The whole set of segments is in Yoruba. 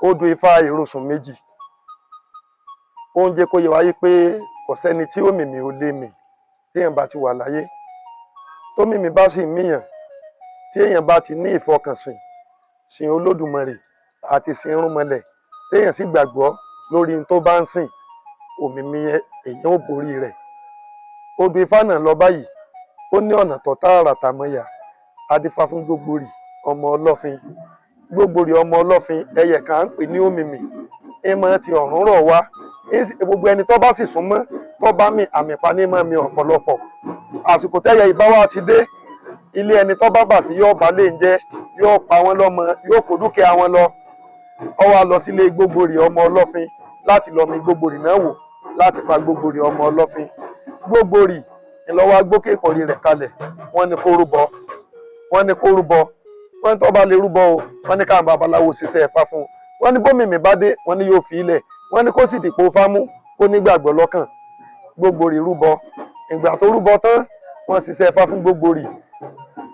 odò Ifá ìrosùn méjì ó ń jẹ́ kó yé wáyé pé kò sẹ́ni tí òmìmì ò lè mì téèyàn bá ti wà láyé tómìmì bá sì míyàn tí èèyàn bá ti ní ìfọkànsìn sin Olódùmarè àti sin irúnmọlẹ̀ téèyàn sì gbàgbọ́ lórí n tó bá ń sìn òmìmì èèyàn ò borí rẹ̀. Odò Ifá náà lọ báyìí ó ní ọ̀nà tó tààràtà mọ́yà adífá fún Gbógborì ọmọ Ọlọ́fin. Gbógborì ọmọ Ọlọ́fin ẹyẹ kan ń pè ní òmìmì ìmọ̀ ti ọ̀run rọ̀ wá gbogbo ẹni tó bá sì súnmọ́ tó bá mi àmì pa ní mọ́ mi ọ̀pọ̀lọpọ̀. Àsìkò tẹ́yẹ ìbáwá ti dé ilé ẹni tó bá bà sí yóò bá lè ń jẹ́ yóò pa wọ́n lọ́mọ yóò kó dúkìá wọn lọ. Ó wá lọ sílé Gbógborì ọmọ Ọlọ́fin láti lọ mi Gbógborì náà wò láti pa Gbógborì ọmọ Ọlọ́fin. Gbógborì ìlọ́wọ́ gbókè ìkọ̀rí rẹ̀ kalẹ̀ wọ́n ní kó rúbọ wọ́n ní kó rúbọ wọ́n ní tó bá lè rúbọ o wọ́n ní káwọn babaláwo ṣiṣẹ́ Ifá fún un wọ́n ní bómìmì bá dé wọ́n ní yóò fi ilẹ̀ wọ́n ní kó sì dìpọ̀ fámú kó nígbàgbọ́ lọ́kàn. Gbógborì rúbọ ìgbà tó rúbọ tán wọ́n ṣiṣẹ́ Ifá fún Gbógborì.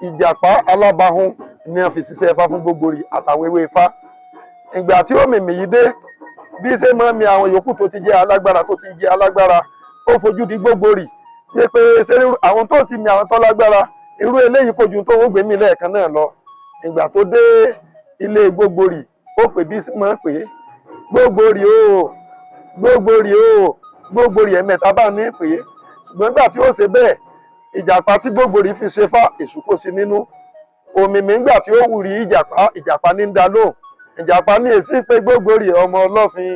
Ìjàpá alábàáhùn ni wọ́n fi ṣiṣẹ́ Ifá fún Gbógborì àtàwọn ewé Ifá. Ìgbà tí òmìmì yìí dé bí ṣe máa mi àwọn yòókù tó ti jẹ́ alágbára ó fojú di Gbógborì pé ṣé àwọn tó ti mi àwọn tó lágbára irú eléyìí kò ju tó ń gbé mi lẹ́ẹ̀kan náà lọ. Ìgbà tó dé ilé Gbógborì ó pè bí máa pè é Gbógborì o Gbógborì o Gbógborì ẹ̀mẹ́ta bá ní pè é ṣùgbọ́n nígbà tí ó ṣe bẹ́ẹ̀ ìjàpá tí Gbógborì fi ṣe Fá èṣù kò sí nínú. Òmìmì ńgbà tí ó wù rí ìjàpá ní ń dá lóhùn ìjàpá ní èsì pé Gbógborì ọmọ Ọlọ́fin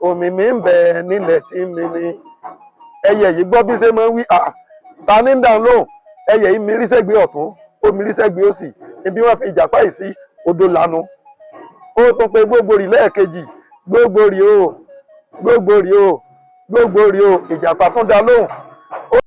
òmìmì ń bẹ nílẹ̀ tí ń mi ni. Ẹyẹ yìí gbọ́ bí ṣe máa ń wí ta ní ń dá lóhùn ẹyẹ yìí mi rí sẹ́gbẹ̀ẹ́ ọ̀tún ó mi rí sẹ́gbẹ̀ẹ́ òsì ibi wọ́n fi ìjàpá yìí sí odò lanu. Ó tún pe Gbógborì lẹ́ẹ̀kejì Gbógborì o Gbógborì o Gbógborì o ìjàpá tún dá lóhùn